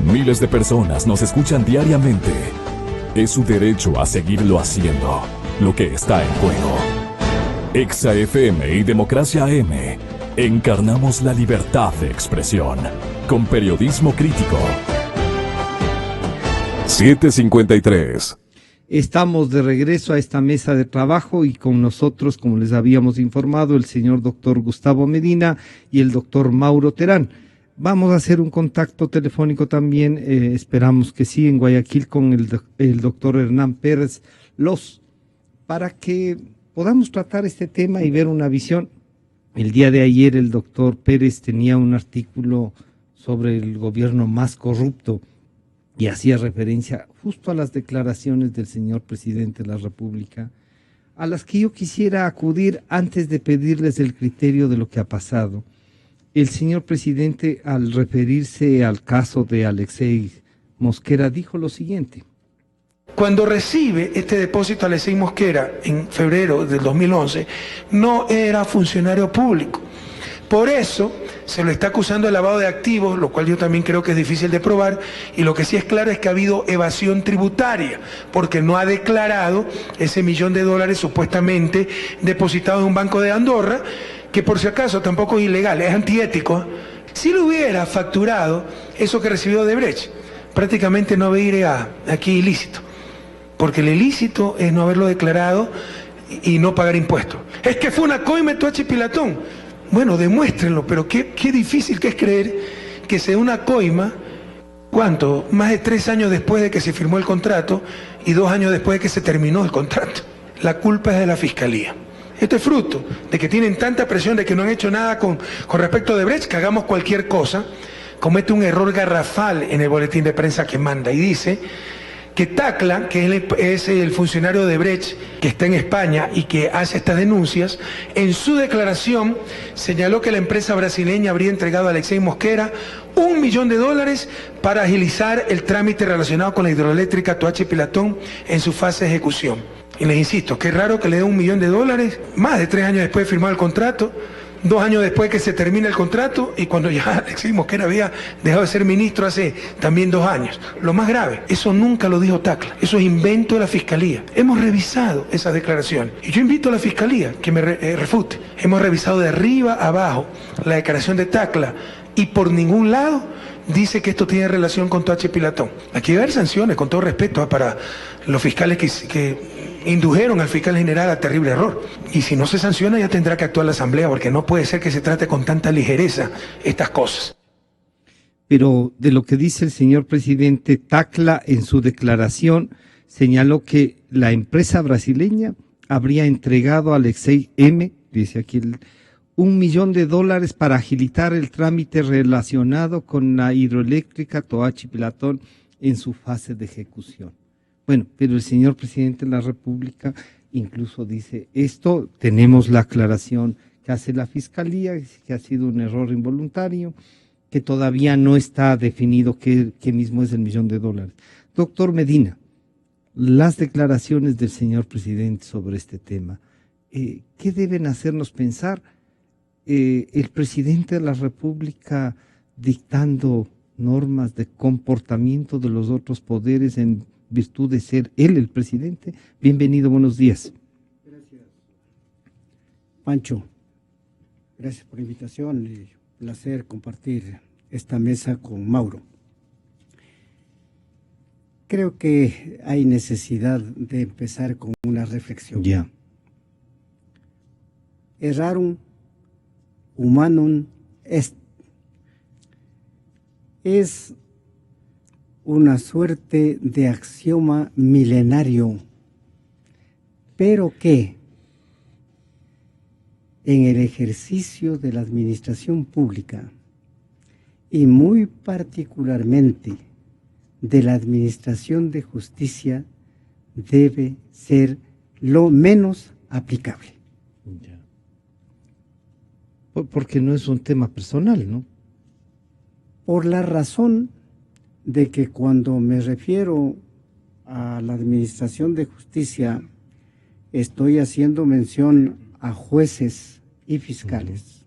Miles de personas nos escuchan diariamente. Es su derecho a seguirlo haciendo. Lo que está en juego. Exa FM y Democracia AM. Encarnamos la libertad de expresión. Con periodismo crítico. 7:53. Estamos de regreso a esta mesa de trabajo y con nosotros, como les habíamos informado, el señor doctor Gustavo Medina y el doctor Mauro Terán. Vamos a hacer un contacto telefónico también, esperamos que sí, en Guayaquil con el doctor Hernán Pérez Los, para que podamos tratar este tema y ver una visión. El día de ayer el doctor Pérez tenía un artículo sobre el gobierno más corrupto y hacía referencia justo a las declaraciones del señor presidente de la República, a las que yo quisiera acudir antes de pedirles el criterio de lo que ha pasado. El señor presidente, al referirse al caso de Alexei Mosquera, dijo lo siguiente. Cuando recibe este depósito Alexei Mosquera en febrero del 2011, no era funcionario público. Por eso se lo está acusando de lavado de activos, lo cual yo también creo que es difícil de probar, y lo que sí es claro es que ha habido evasión tributaria, porque no ha declarado ese $1.000.000 supuestamente depositado en un banco de Andorra, que por si acaso tampoco es ilegal, es antiético. Si lo hubiera facturado eso que recibió de Brecht, prácticamente no vería aquí ilícito, porque el ilícito es no haberlo declarado y no pagar impuestos. Es que fue una coima de Toachi Pilatón. Bueno, demuéstrenlo, pero qué difícil que es creer que se dé una coima, ¿cuánto? Más de 3 años después de que se firmó el contrato y 2 años después de que se terminó el contrato. La culpa es de la Fiscalía. Esto es fruto de que tienen tanta presión de que no han hecho nada con respecto de Brecht, que hagamos cualquier cosa. Comete un error garrafal en el boletín de prensa que manda y dice que Tacla, que es el funcionario de Brecht que está en España y que hace estas denuncias, en su declaración señaló que la empresa brasileña habría entregado a Alexei Mosquera $1.000.000 para agilizar el trámite relacionado con la hidroeléctrica Toachi Pilatón en su fase de ejecución. Y les insisto, qué raro que le dé $1.000.000, más de 3 años después de firmar el contrato, 2 años después que se termina el contrato y cuando ya Alexei Mosquera había dejado de ser ministro hace también 2 años. Lo más grave, eso nunca lo dijo Tacla, eso es invento de la Fiscalía. Hemos revisado esas declaraciones y yo invito a la Fiscalía que me refute. Hemos revisado de arriba a abajo la declaración de Tacla y por ningún lado dice que esto tiene relación con Toachi Pilatón. Aquí debe haber sanciones, con todo respeto, para los fiscales que indujeron al fiscal general a terrible error. Y si no se sanciona ya tendrá que actuar la Asamblea, porque no puede ser que se trate con tanta ligereza estas cosas. Pero de lo que dice el señor presidente, Tacla en su declaración señaló que la empresa brasileña habría entregado a Alexei M., dice aquí, $1.000.000 para agilitar el trámite relacionado con la hidroeléctrica Toachi Pilatón en su fase de ejecución. Bueno, pero el señor presidente de la República incluso dice, esto tenemos la aclaración que hace la Fiscalía, que ha sido un error involuntario, que todavía no está definido qué mismo es el $1.000.000. Doctor Medina, las declaraciones del señor presidente sobre este tema, ¿qué deben hacernos pensar? El presidente de la República dictando normas de comportamiento de los otros poderes en virtud de ser él el presidente. Bienvenido, buenos días. Gracias, Pancho. Gracias por la invitación y placer compartir esta mesa con Mauro. Creo que hay necesidad de empezar con una reflexión. Ya. Errarum humanum est. Es una suerte de axioma milenario, pero que en el ejercicio de la administración pública y muy particularmente de la administración de justicia debe ser lo menos aplicable. Ya. Porque no es un tema personal, ¿no? Por la razón de que cuando me refiero a la administración de justicia, estoy haciendo mención a jueces y fiscales.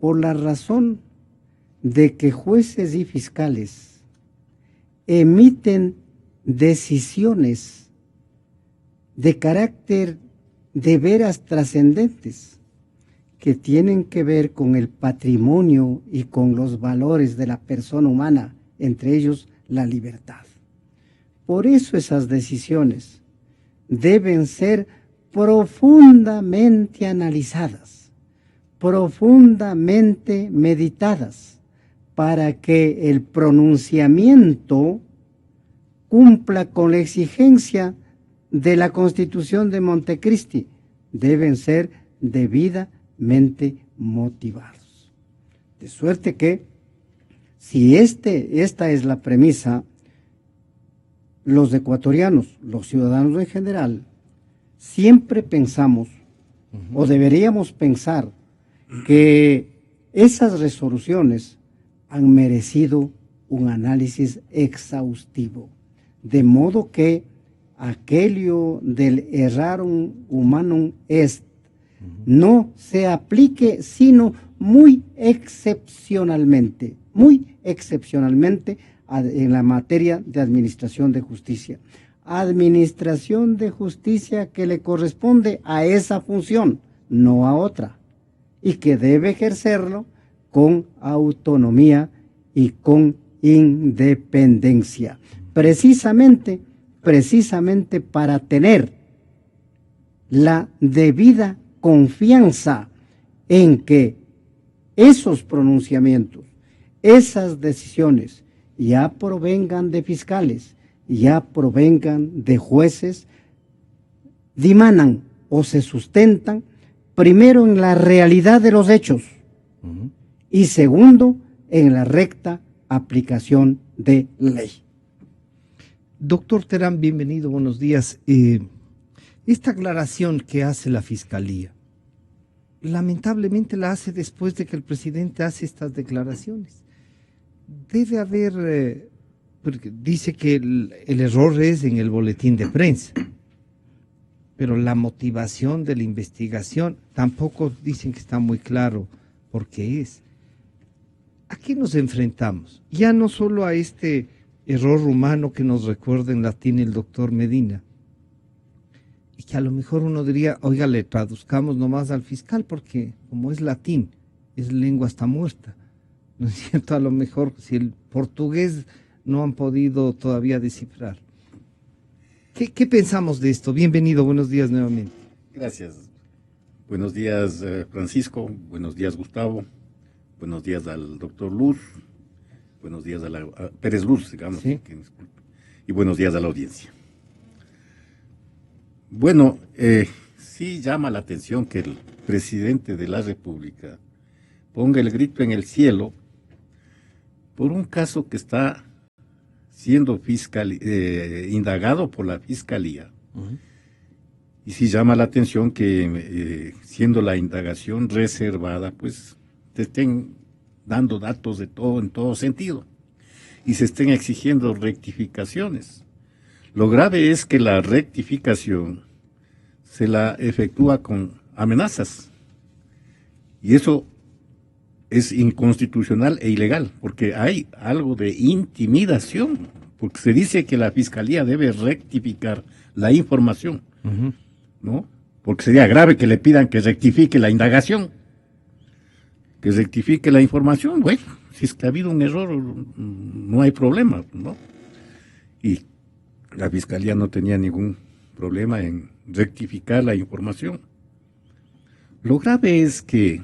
por la razón de que jueces y fiscales emiten decisiones de carácter de veras trascendentes que tienen que ver con el patrimonio y con los valores de la persona humana, entre ellos la libertad. Por eso esas decisiones deben ser profundamente analizadas, profundamente meditadas, para que el pronunciamiento cumpla con la exigencia de la Constitución de Montecristi. Deben ser debidamente motivados. De suerte que, si esta es la premisa, los ecuatorianos, los ciudadanos en general, siempre pensamos, o deberíamos pensar, que esas resoluciones han merecido un análisis exhaustivo, de modo que aquello del errarum humanum est no se aplique sino muy excepcionalmente en la materia de administración de justicia. Administración de justicia que le corresponde a esa función, no a otra, y que debe ejercerlo con autonomía y con independencia, precisamente para tener la debida confianza en que esos pronunciamientos, esas decisiones, ya provengan de fiscales, ya provengan de jueces, dimanan o se sustentan primero en la realidad de los hechos y segundo en la recta aplicación de ley. Doctor Terán, bienvenido, buenos días. Esta aclaración que hace la Fiscalía, lamentablemente la hace después de que el presidente hace estas declaraciones. Debe haber, porque dice que el error es en el boletín de prensa, pero la motivación de la investigación tampoco dicen que está muy claro por qué es. ¿A qué nos enfrentamos? Ya no solo a este error humano que nos recuerda en latín el doctor Medina, y que a lo mejor uno diría, oiga, le traduzcamos nomás al fiscal, porque como es latín, es lengua hasta muerta, ¿no es cierto? A lo mejor si el portugués no han podido todavía descifrar. ¿Qué pensamos de esto? Bienvenido, buenos días nuevamente. Gracias. Buenos días, Francisco. Buenos días, Gustavo. Buenos días al doctor Luz. Buenos días a Pérez Luz, digamos. Sí. Y buenos días a la audiencia. Bueno, sí llama la atención que el presidente de la República ponga el grito en el cielo por un caso que está siendo indagado por la Fiscalía. Y sí llama la atención que siendo la indagación reservada, pues te estén dando datos de todo en todo sentido y se estén exigiendo rectificaciones. Lo grave es que la rectificación se la efectúa con amenazas y eso es inconstitucional e ilegal porque hay algo de intimidación, porque se dice que la Fiscalía debe rectificar la información, ¿no? Porque sería grave que le pidan que rectifique la indagación, que rectifique la información. Bueno, si es que ha habido un error, no hay problema, ¿no? Y la Fiscalía no tenía ningún problema en rectificar la información. Lo grave es que,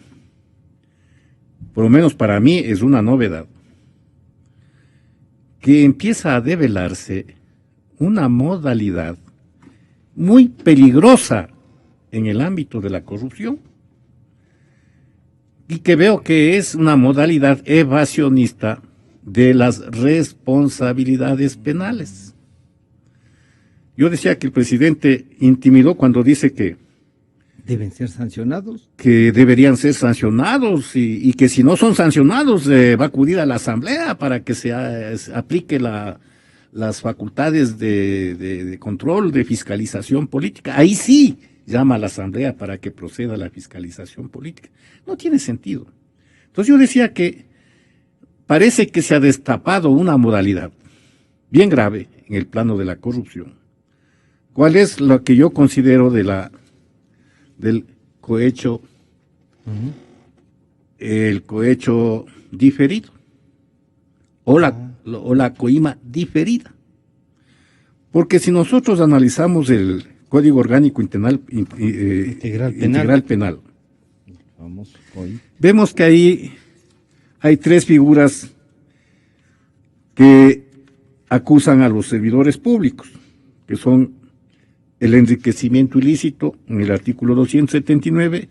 por lo menos para mí, es una novedad, que empieza a develarse una modalidad muy peligrosa en el ámbito de la corrupción y que veo que es una modalidad evasionista de las responsabilidades penales. Yo decía que el presidente intimidó cuando dice que ¿Deben ser sancionados? Que deberían ser sancionados y que si no son sancionados va a acudir a la Asamblea para que se aplique las facultades de control, de fiscalización política. Ahí sí llama a la Asamblea para que proceda a la fiscalización política. No tiene sentido. Entonces yo decía que parece que se ha destapado una modalidad bien grave en el plano de la corrupción. ¿Cuál es lo que yo considero del cohecho, el cohecho diferido o la coima diferida? Porque si nosotros analizamos el Código Orgánico Integral Penal, vemos que ahí hay tres figuras que acusan a los servidores públicos, que son el enriquecimiento ilícito, en el artículo 279,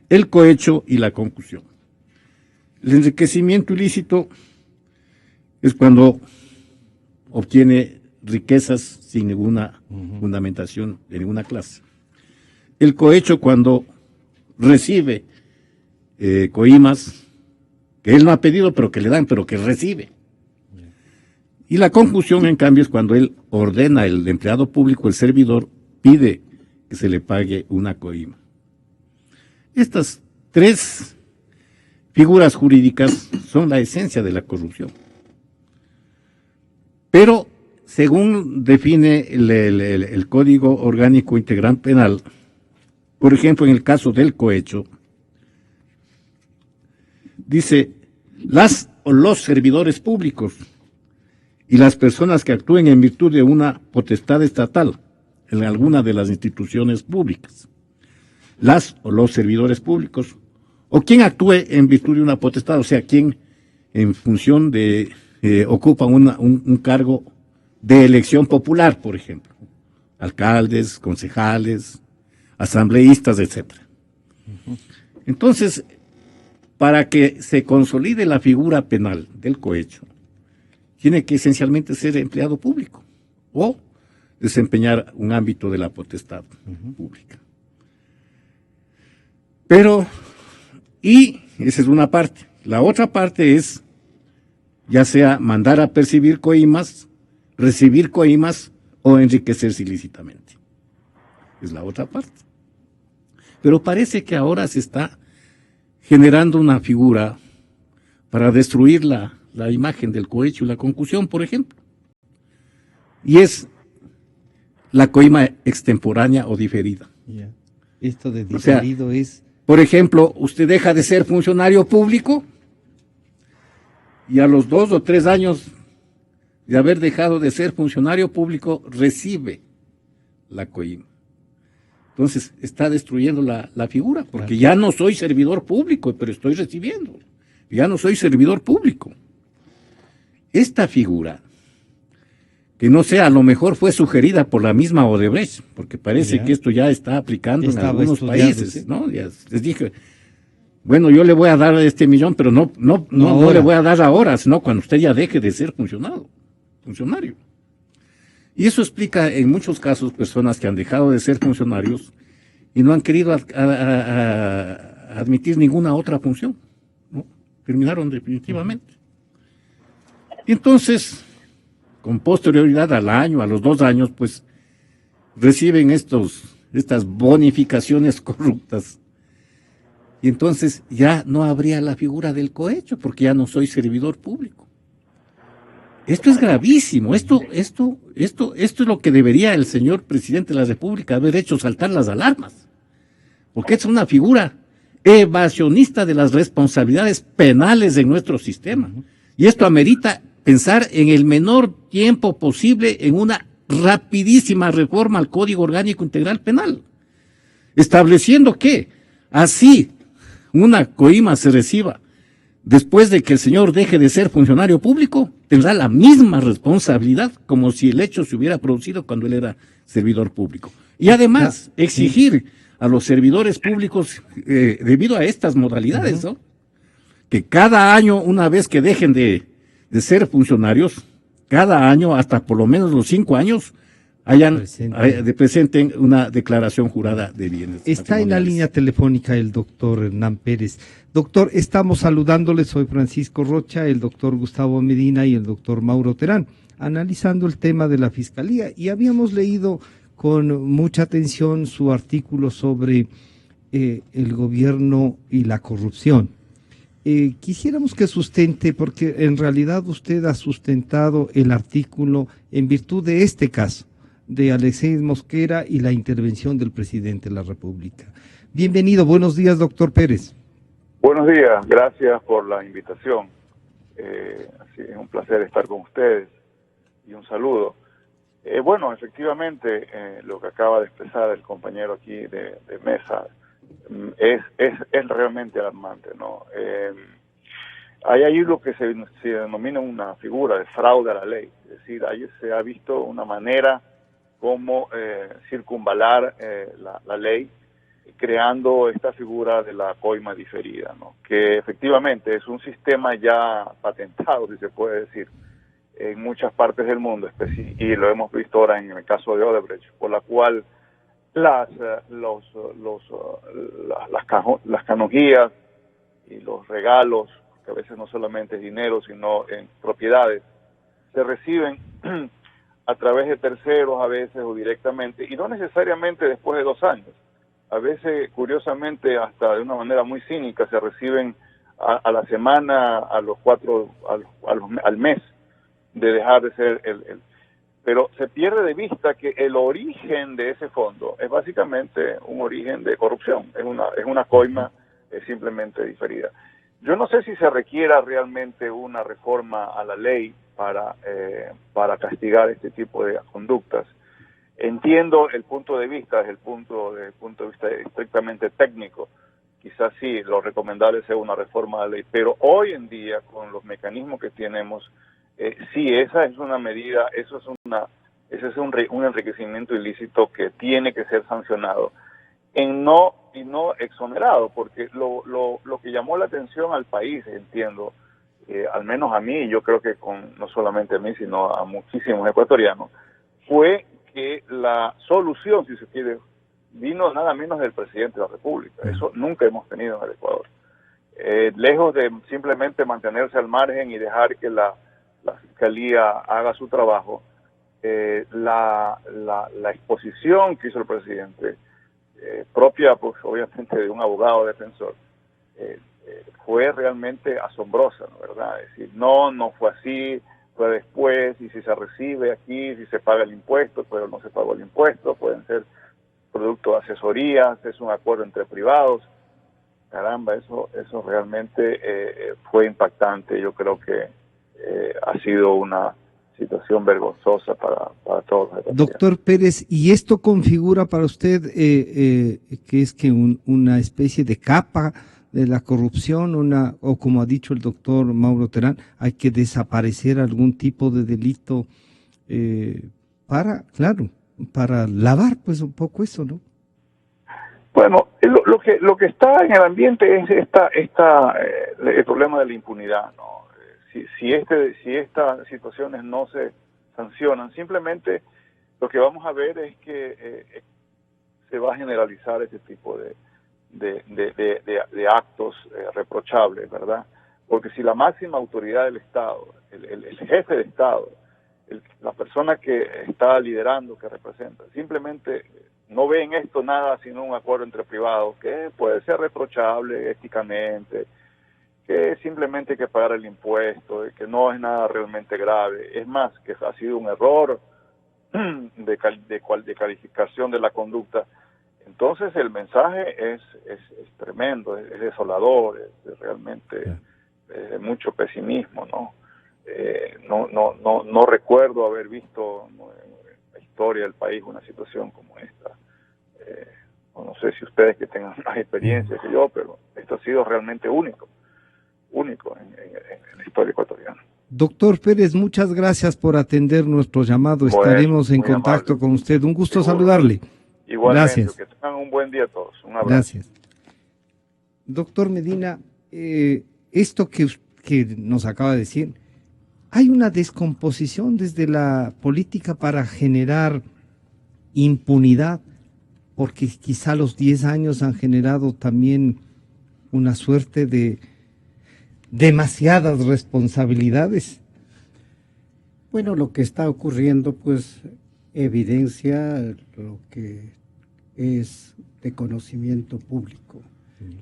el cohecho y la concusión. El enriquecimiento ilícito es cuando obtiene riquezas sin ninguna fundamentación de ninguna clase. El cohecho cuando recibe coimas que él no ha pedido, pero que le dan, pero que recibe. Y la concusión, en cambio, es cuando él ordena, el empleado público, el servidor, pide que se le pague una coima. Estas tres figuras jurídicas son la esencia de la corrupción. Pero, según define el Código Orgánico Integral Penal, por ejemplo, en el caso del cohecho, dice, las o los servidores públicos y las personas que actúen en virtud de una potestad estatal en alguna de las instituciones públicas, las o los servidores públicos, o quien actúe en virtud de una potestad, o sea, quien en función de ocupa un cargo de elección popular, por ejemplo, alcaldes, concejales, asambleístas, etcétera. Entonces, para que se consolide la figura penal del cohecho, tiene que esencialmente ser empleado público o desempeñar un ámbito de la potestad pública. Pero, y esa es una parte. La otra parte es, ya sea mandar a percibir coimas, recibir coimas o enriquecerse ilícitamente. Es la otra parte. Pero parece que ahora se está generando una figura para destruir la imagen del cohecho y la concusión, por ejemplo. Y es la coima extemporánea o diferida. Esto de diferido, o sea, es... Por ejemplo, usted deja de ser funcionario público y a los 2 o 3 años de haber dejado de ser funcionario público recibe la coima. Entonces está destruyendo la figura, porque ya no soy servidor público, pero estoy recibiendo. Ya no soy servidor público. Esta figura, que no sé, a lo mejor fue sugerida por la misma Odebrecht, porque parece que esto ya está aplicando en algunos países, ¿no? Ya les dije, bueno, yo le voy a dar este millón, pero no le voy a dar ahora, sino cuando usted ya deje de ser funcionario. Y eso explica en muchos casos personas que han dejado de ser funcionarios y no han querido admitir ninguna otra función, ¿no? Terminaron definitivamente. Y entonces, con posterioridad al año, a los 2 años, pues reciben estas bonificaciones corruptas. Y entonces ya no habría la figura del cohecho, porque ya no soy servidor público. Esto es gravísimo, esto es lo que debería el señor presidente de la República haber hecho saltar las alarmas, porque es una figura evasionista de las responsabilidades penales de nuestro sistema, y esto amerita pensar en el menor tiempo posible en una rapidísima reforma al Código Orgánico Integral Penal, estableciendo que así una coima se reciba después de que el señor deje de ser funcionario público, tendrá la misma responsabilidad como si el hecho se hubiera producido cuando él era servidor público. Y además, exigir a los servidores públicos, debido a estas modalidades, ¿no?, que cada año, una vez que dejen de ser funcionarios, cada año, hasta por lo menos los 5 años, presenten una declaración jurada de bienes. Está en la línea telefónica el doctor Hernán Pérez. Doctor, estamos saludándole, soy Francisco Rocha, el doctor Gustavo Medina y el doctor Mauro Terán, analizando el tema de la Fiscalía, y habíamos leído con mucha atención su artículo sobre el gobierno y la corrupción. Quisiéramos que sustente, porque en realidad usted ha sustentado el artículo en virtud de este caso, de Alexei Mosquera y la intervención del presidente de la República. Bienvenido, buenos días, doctor Pérez. Buenos días, gracias por la invitación. Es un placer estar con ustedes y un saludo. Bueno, efectivamente, lo que acaba de expresar el compañero aquí de mesa es realmente alarmante, ¿no? Hay ahí lo que se denomina una figura de fraude a la ley, es decir, ahí se ha visto una manera como circunvalar la ley, creando esta figura de la coima diferida, ¿no? Que efectivamente es un sistema ya patentado, si se puede decir, en muchas partes del mundo, y lo hemos visto ahora en el caso de Odebrecht, por la cual las canonjías y los regalos, que a veces no solamente es dinero, sino en propiedades, se reciben a través de terceros a veces o directamente, y no necesariamente después de 2 años. A veces, curiosamente, hasta de una manera muy cínica, se reciben a la semana, a los 4, al mes, de dejar de ser pero se pierde de vista que el origen de ese fondo es básicamente un origen de corrupción, es una coima simplemente diferida. Yo no sé si se requiera realmente una reforma a la ley para castigar este tipo de conductas. Entiendo el punto de vista desde el punto de vista estrictamente técnico. Quizás sí, lo recomendable sea una reforma a la ley, pero hoy en día, con los mecanismos que tenemos, sí, esa es una medida, ese es un enriquecimiento ilícito que tiene que ser sancionado y no exonerado, porque lo que llamó la atención al país, entiendo, al menos a mí, yo creo que no solamente a mí, sino a muchísimos ecuatorianos, fue que la solución, si se quiere, vino nada menos del presidente de la República. Eso nunca hemos tenido en el Ecuador. Lejos de simplemente mantenerse al margen y dejar que la Fiscalía haga su trabajo, la exposición que hizo el presidente, propia, pues obviamente, de un abogado defensor, fue realmente asombrosa, ¿no? ¿Verdad? Es decir, no fue así, fue después, y si se recibe aquí, si se paga el impuesto, pero no se pagó el impuesto, pueden ser producto de asesorías, es un acuerdo entre privados. Caramba, eso realmente fue impactante. Yo creo que ha sido una situación vergonzosa para todos. Doctor Pérez, ¿y esto configura para usted que es que una especie de capa de la corrupción, o como ha dicho el doctor Mauro Terán, hay que desaparecer algún tipo de delito para lavar pues un poco eso, ¿no? Bueno, lo que está en el ambiente es el problema de la impunidad, ¿no? Si estas situaciones no se sancionan, simplemente lo que vamos a ver es que se va a generalizar este tipo de actos reprochables, ¿verdad? Porque si la máxima autoridad del Estado, el jefe de Estado, la persona que está liderando, que representa, simplemente no ve en esto nada sino un acuerdo entre privados, que puede ser reprochable éticamente, que simplemente hay que pagar el impuesto, que no es nada realmente grave, es más, que ha sido un error de calificación de la conducta. Entonces el mensaje es tremendo, es desolador, es realmente de mucho pesimismo, ¿no? No recuerdo haber visto en la historia del país una situación como esta. No sé si ustedes que tengan más experiencia que yo, pero esto ha sido realmente único en la historia ecuatoriana. Doctor Pérez, muchas gracias por atender nuestro llamado. Estaremos en contacto con usted. Un gusto saludarle. Igualmente, gracias. Que tengan un buen día a todos. Un abrazo. Gracias. Doctor Medina, esto que nos acaba de decir, hay una descomposición desde la política para generar impunidad, porque quizá los 10 años han generado también una suerte de demasiadas responsabilidades. Bueno, lo que está ocurriendo pues evidencia lo que es de conocimiento público,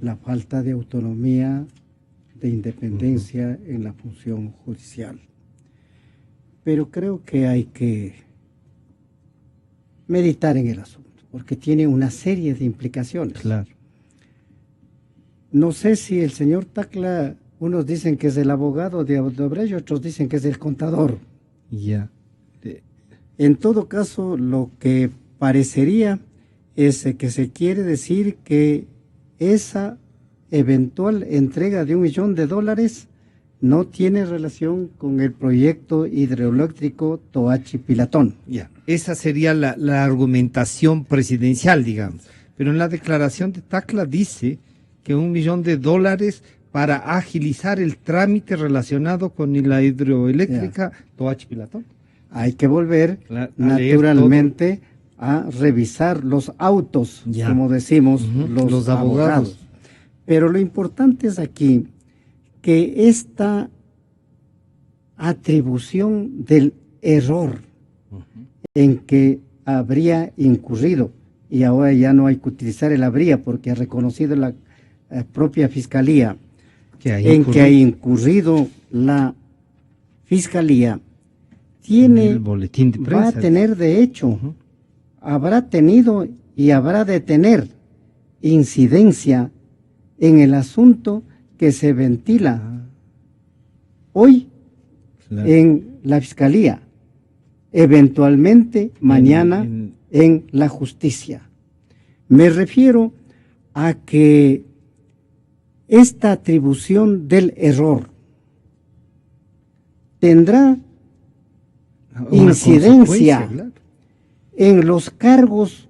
la falta de autonomía de independencia en la función judicial. Pero creo que hay que meditar en el asunto, porque tiene una serie de implicaciones. Claro. No sé si el señor Tacla, unos dicen que es el abogado de Odebrecht, otros dicen que es el contador. Ya. En todo caso, lo que parecería es que se quiere decir que esa eventual entrega de $1 millón no tiene relación con el proyecto hidroeléctrico Toachi-Pilatón. Ya. Esa sería la argumentación presidencial, digamos. Pero en la declaración de Tacla dice que $1 millón para agilizar el trámite relacionado con la hidroeléctrica Toachi-Pilatón. Hay que volver A naturalmente a revisar los autos, Ya. como decimos los abogados. Pero lo importante es aquí que esta atribución del error en que habría incurrido, y ahora ya no hay que utilizar el habría porque ha reconocido la propia Fiscalía, que ha incurrido la Fiscalía, tiene, el boletín de prensa. va a tener de hecho, habrá tenido y habrá de tener incidencia en el asunto que se ventila hoy en la Fiscalía, eventualmente mañana en la justicia. Me refiero a que esta atribución del error tendrá incidencia en los cargos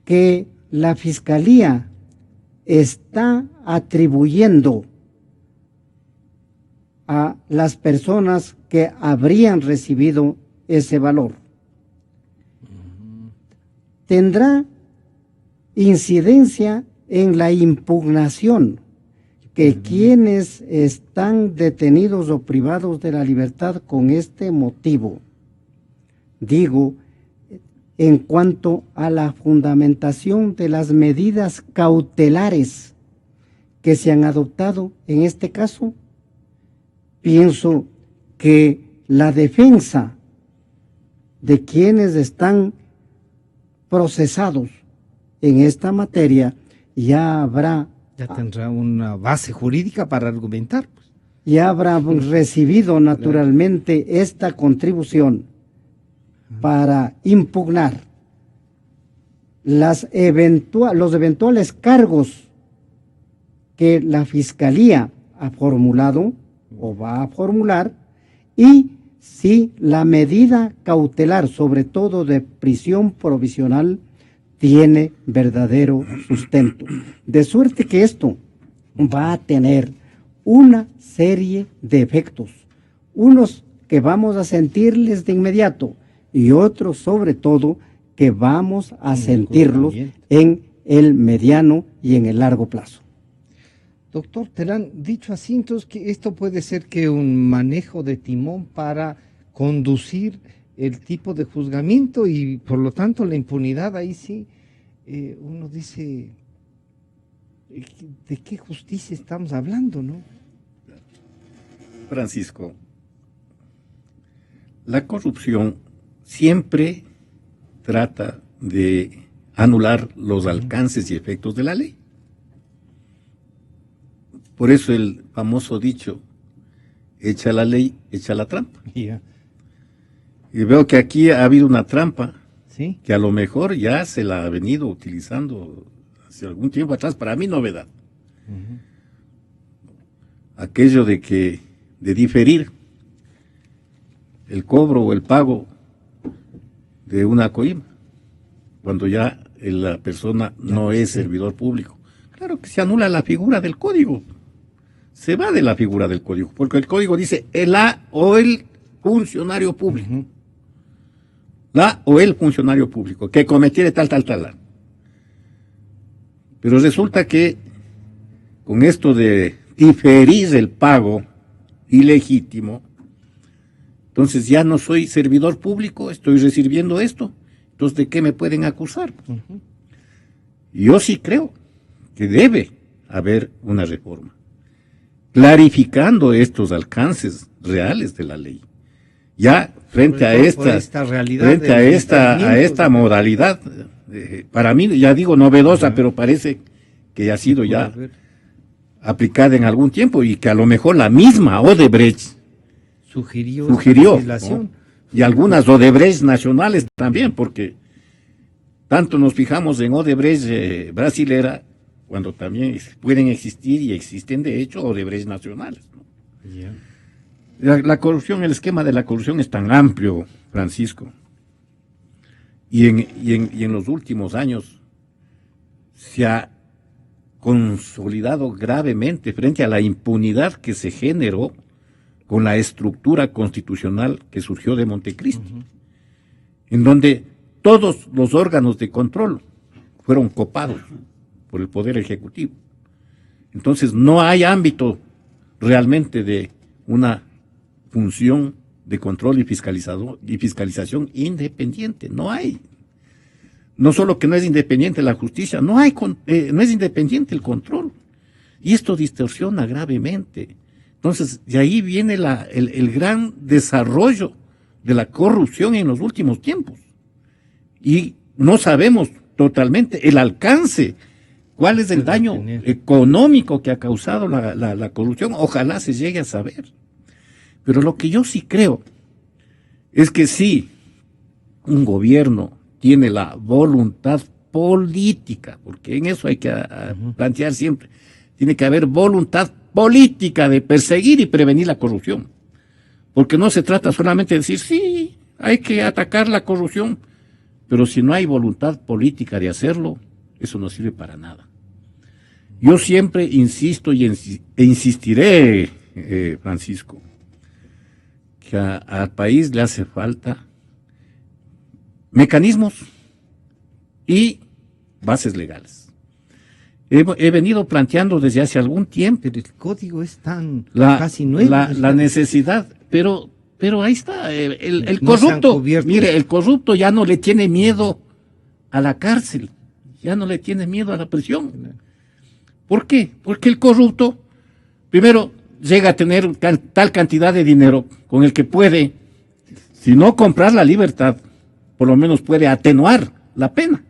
que la Fiscalía está atribuyendo a las personas que habrían recibido ese valor. Tendrá incidencia en la impugnación que quienes están detenidos o privados de la libertad con este motivo, digo, en cuanto a la fundamentación de las medidas cautelares que se han adoptado en este caso, pienso que la defensa de quienes están procesados en esta materia ya tendrá una base jurídica para argumentar. Ya habrá recibido naturalmente esta contribución para impugnar los eventuales cargos que la Fiscalía ha formulado o va a formular, y si la medida cautelar, sobre todo de prisión provisional, tiene verdadero sustento. De suerte que esto va a tener una serie de efectos, unos que vamos a sentirles de inmediato y otros sobre todo que vamos a sentirlos en el mediano y en el largo plazo. Doctor Terán, dicho así, entonces que esto puede ser que un manejo de timón para conducir el tipo de juzgamiento y por lo tanto la impunidad, ahí sí uno dice, ¿de qué justicia estamos hablando, no? Francisco, la corrupción siempre trata de anular los alcances y efectos de la ley. Por eso el famoso dicho, echa la ley, echa la trampa. Yeah. Y veo que aquí ha habido una trampa, ¿sí?, que a lo mejor ya se la ha venido utilizando hace algún tiempo atrás, para mí novedad. Aquello de diferir el cobro o el pago de una coima, cuando ya la persona no es servidor público. Claro que se anula la figura del código, se va de la figura del código, porque el código dice la o el funcionario público. La o el funcionario público que cometiere tal. Pero resulta que con esto de diferir el pago ilegítimo, entonces ya no soy servidor público, estoy recibiendo esto, entonces ¿de qué me pueden acusar? Yo sí creo que debe haber una reforma. clarificando estos alcances reales de la ley. Ya frente a esta modalidad, para mí, ya digo, novedosa, pero parece que ha sido ya aplicada en algún tiempo y que a lo mejor la misma Odebrecht sugirió, ¿no? Y algunas Odebrecht nacionales también, porque tanto nos fijamos en Odebrecht brasilera, cuando también pueden existir y existen de hecho Odebrecht nacionales, ¿no? Yeah. La corrupción, el esquema de la corrupción es tan amplio, Francisco, y en los últimos años se ha consolidado gravemente frente a la impunidad que se generó con la estructura constitucional que surgió de Montecristi, en donde todos los órganos de control fueron copados por el Poder Ejecutivo. Entonces no hay ámbito realmente de una función de control y fiscalización independiente, no hay. No solo que no es independiente la justicia, no es independiente el control. Y esto distorsiona gravemente. Entonces, de ahí viene el gran desarrollo de la corrupción en los últimos tiempos. Y no sabemos totalmente el alcance, cuál es el daño económico que ha causado la corrupción. Ojalá se llegue a saber. Pero lo que yo sí creo es que sí, un gobierno tiene la voluntad política, porque en eso hay que plantear siempre, tiene que haber voluntad política de perseguir y prevenir la corrupción, porque no se trata solamente de decir, sí, hay que atacar la corrupción, pero si no hay voluntad política de hacerlo, eso no sirve para nada. Yo siempre insisto e insistiré, Francisco, que al país le hace falta mecanismos y bases legales. He venido planteando desde hace algún tiempo. Pero el código es tan casi nuevo. La necesidad, pero ahí está, el corrupto, mire, el corrupto ya no le tiene miedo a la cárcel, ya no le tiene miedo a la prisión. ¿Por qué? Porque el corrupto, primero, llega a tener tal cantidad de dinero con el que puede, si no comprar la libertad, por lo menos puede atenuar la pena.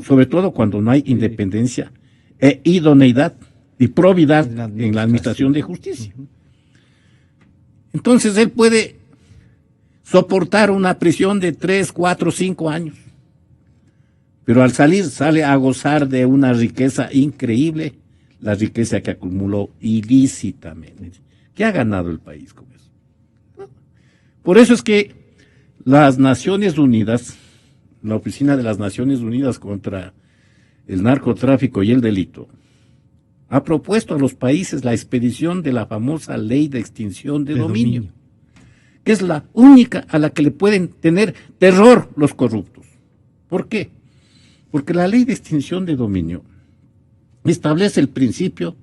Sobre todo cuando no hay independencia e idoneidad y probidad en la administración de justicia. Entonces él puede soportar una prisión de 3, 4, 5 años, pero al salir sale a gozar de una riqueza increíble, la riqueza que acumuló ilícitamente. ¿Qué ha ganado el país con eso? Por eso es que las Naciones Unidas, la Oficina de las Naciones Unidas contra el Narcotráfico y el Delito, ha propuesto a los países la expedición de la famosa Ley de Extinción de Dominio, que es la única a la que le pueden tener terror los corruptos. ¿Por qué? Porque la Ley de Extinción de Dominio establece el principio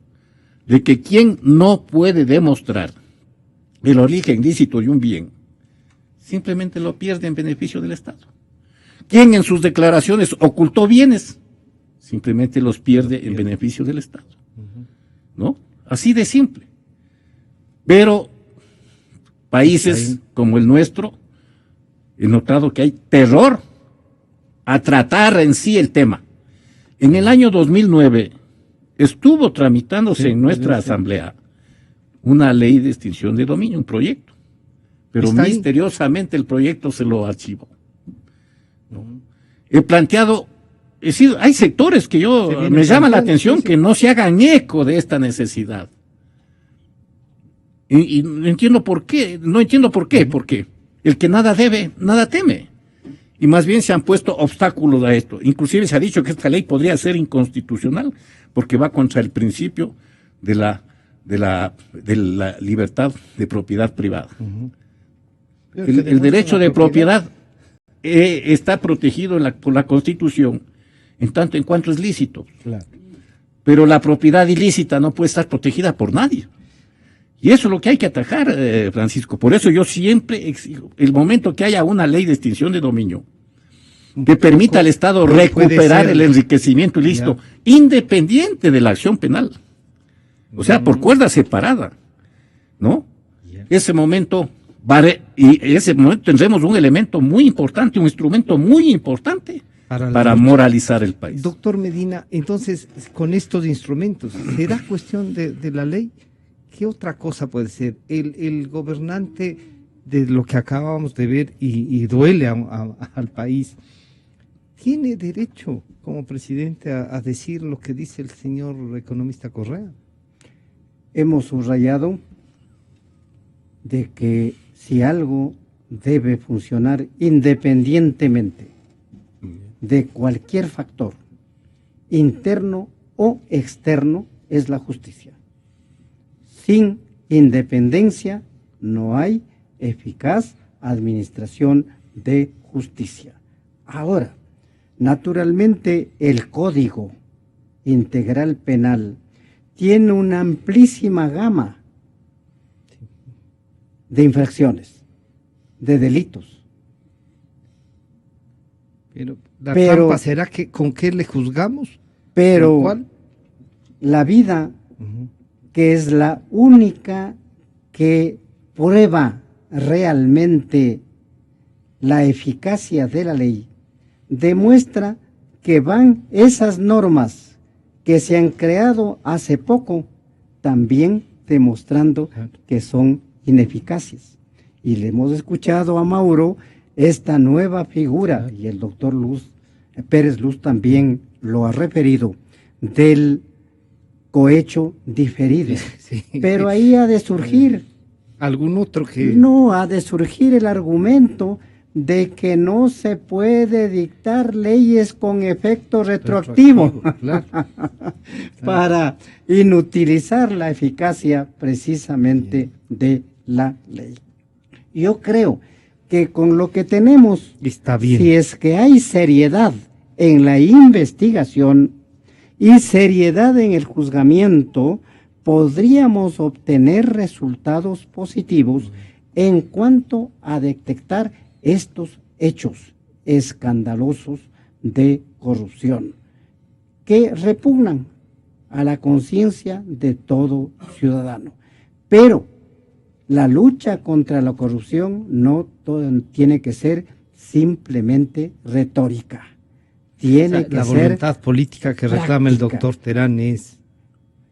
de que quien no puede demostrar el origen lícito de un bien, simplemente lo pierde en beneficio del Estado. Quien en sus declaraciones ocultó bienes, simplemente los pierde en beneficio del Estado. ¿No? Así de simple. Pero países como el nuestro, he notado que hay terror a tratar en sí el tema. En el año 2009 estuvo tramitándose en nuestra asamblea una ley de extinción de dominio, un proyecto, pero misteriosamente el proyecto se lo archivó. ¿No? He planteado, es decir, hay sectores que me llama la atención que no se hagan eco de esta necesidad. Y no entiendo por qué, porque el que nada debe, nada teme. Y más bien se han puesto obstáculos a esto. Inclusive se ha dicho que esta ley podría ser inconstitucional porque va contra el principio de la libertad de propiedad privada. El derecho de propiedad está protegido por la Constitución en tanto en cuanto es lícito. Claro. Pero la propiedad ilícita no puede estar protegida por nadie. Y eso es lo que hay que atajar, Francisco. Por eso yo siempre exijo, el momento que haya una ley de extinción de dominio que permita al Estado recuperar el enriquecimiento ilícito, independiente de la acción penal. O sea, por cuerda separada, ¿no? Ese momento, y ese momento tendremos un elemento muy importante, un instrumento muy importante para moralizar el país. Doctor Medina, entonces, con estos instrumentos, ¿será cuestión de la ley? ¿Qué otra cosa puede ser? El gobernante, de lo que acabamos de ver, y duele al país, ¿tiene derecho como presidente a decir lo que dice el señor economista Correa? Hemos subrayado de que si algo debe funcionar independientemente de cualquier factor, interno o externo, es la justicia. Sin independencia no hay eficaz administración de justicia. Ahora, naturalmente, el Código Integral Penal tiene una amplísima gama de infracciones, de delitos. Pero la trampa será que con qué le juzgamos. Pero la vida, que es la única que prueba realmente la eficacia de la ley, demuestra que van esas normas que se han creado hace poco, también demostrando que son ineficaces. Y le hemos escuchado a Mauro esta nueva figura, y el doctor Pérez Luz también lo ha referido, del cohecho diferido. Sí. Pero ahí ha de surgir algún otro que... No, ha de surgir el argumento de que no se puede dictar leyes con efecto retroactivo, claro. Para inutilizar la eficacia precisamente de la ley. Yo creo que con lo que tenemos, está bien. Si es que hay seriedad en la investigación y seriedad en el juzgamiento, podríamos obtener resultados positivos en cuanto a detectar estos hechos escandalosos de corrupción que repugnan a la conciencia de todo ciudadano. Pero la lucha contra la corrupción no tiene que ser simplemente retórica. Tiene que la ser voluntad política que reclama el doctor Terán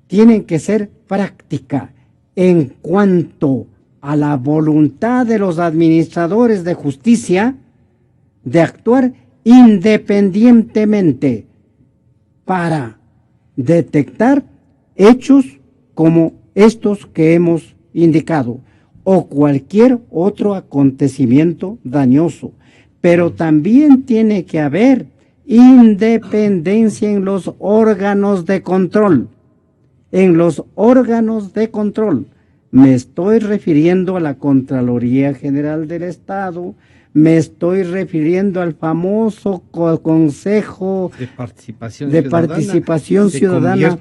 tienen que ser práctica en cuanto a la voluntad de los administradores de justicia de actuar independientemente para detectar hechos como estos que hemos indicado o cualquier otro acontecimiento dañoso. Pero también tiene que haber independencia en los órganos de control. En los órganos de control. Me estoy refiriendo a la Contraloría General del Estado, me estoy refiriendo al famoso Consejo de Participación Ciudadana,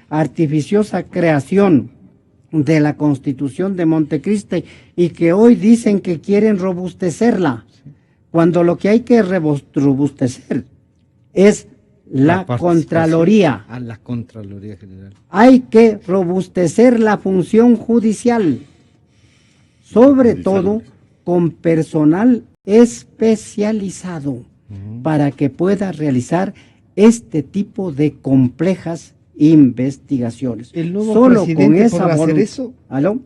artificiosa creación de la Constitución de Montecristi, y que hoy dicen que quieren robustecerla, cuando lo que hay que robustecer es la Contraloría. A la Contraloría General. Hay que robustecer la función judicial, sobre todo con personal especializado, para que pueda realizar este tipo de complejas investigaciones. ¿El nuevo presidente podrá hacer eso? ¿Aló?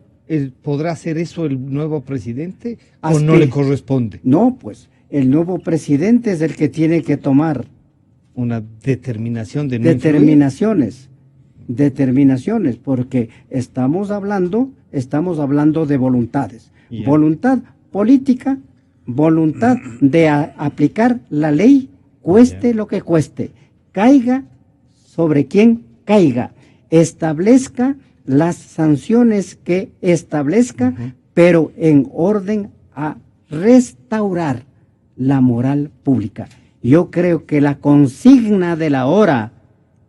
¿Podrá hacer eso el nuevo presidente o no le corresponde? No, pues el nuevo presidente es el que tiene que tomar una determinación de determinaciones, porque estamos hablando de voluntades, voluntad política, voluntad de aplicar la ley, cueste lo que cueste, caiga sobre quien caiga, establezca las sanciones que establezca, pero en orden a restaurar la moral pública. Yo creo que la consigna de la hora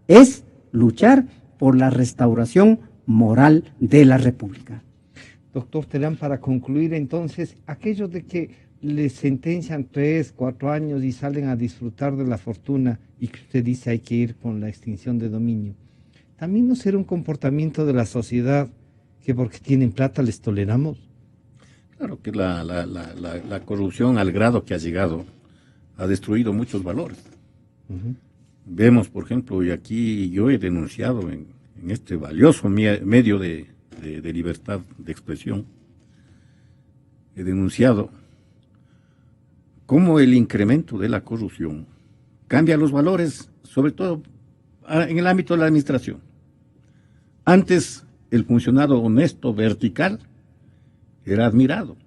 es luchar por la restauración moral de la República. Doctor Terán, para concluir entonces, aquellos de que les sentencian 3, 4 años y salen a disfrutar de la fortuna y que usted dice hay que ir con la extinción de dominio, también no será un comportamiento de la sociedad que porque tienen plata les toleramos. Claro que la corrupción al grado que ha llegado ha destruido muchos valores. Ujú. Vemos, por ejemplo, y aquí yo he denunciado en este valioso medio de libertad de expresión, he denunciado cómo el incremento de la corrupción cambia los valores, sobre todo en el ámbito de la administración. Antes, el funcionario honesto, vertical, era admirado.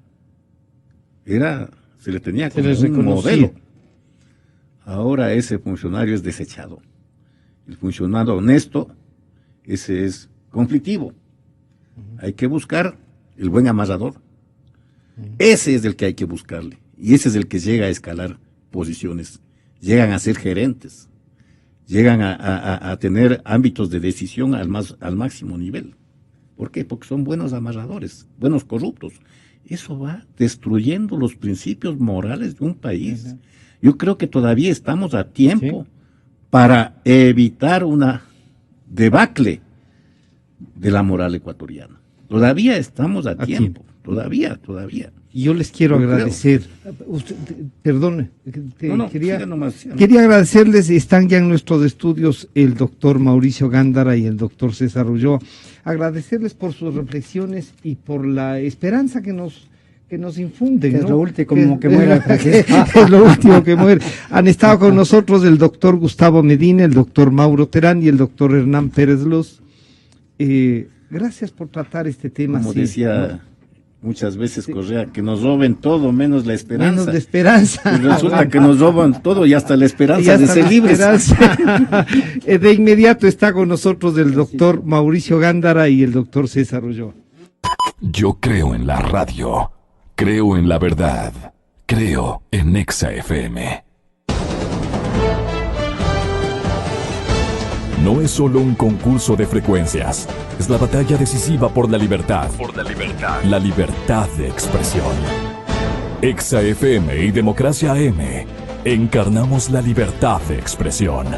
Se le tenía como un modelo. Ahora ese funcionario es desechado. El funcionario honesto, ese es conflictivo. Hay que buscar el buen amarrador. Ese es el que hay que buscarle. Y ese es el que llega a escalar posiciones. Llegan a ser gerentes. Llegan a tener ámbitos de decisión al máximo nivel. ¿Por qué? Porque son buenos amarradores, buenos corruptos. Eso va destruyendo los principios morales de un país. Uh-huh. Yo creo que todavía estamos a tiempo para evitar una debacle de la moral ecuatoriana. Todavía estamos a tiempo. Todavía. Y yo les quiero agradecer. Perdone, quería agradecerles. Están ya en nuestros estudios el doctor Mauricio Gándara y el doctor César Ulloa. Agradecerles por sus reflexiones y por la esperanza que nos infunden. Que ¿no? es lo último que muere. Es lo último que muere. Han estado con nosotros el doctor Gustavo Medina, el doctor Mauro Terán y el doctor Hernán Pérez Luz. Gracias por tratar este tema. Como decía muchas veces Correa, que nos roben todo menos la esperanza. Menos la esperanza. Y resulta que nos roban todo y hasta la esperanza de ser libres. De inmediato está con nosotros el doctor Mauricio Gándara y el doctor César Ulloa. Yo creo en la radio, creo en la verdad, creo en Exa FM. No es solo un concurso de frecuencias, es la batalla decisiva por la libertad. La libertad de expresión. Exa FM y Democracia AM, encarnamos la libertad de expresión.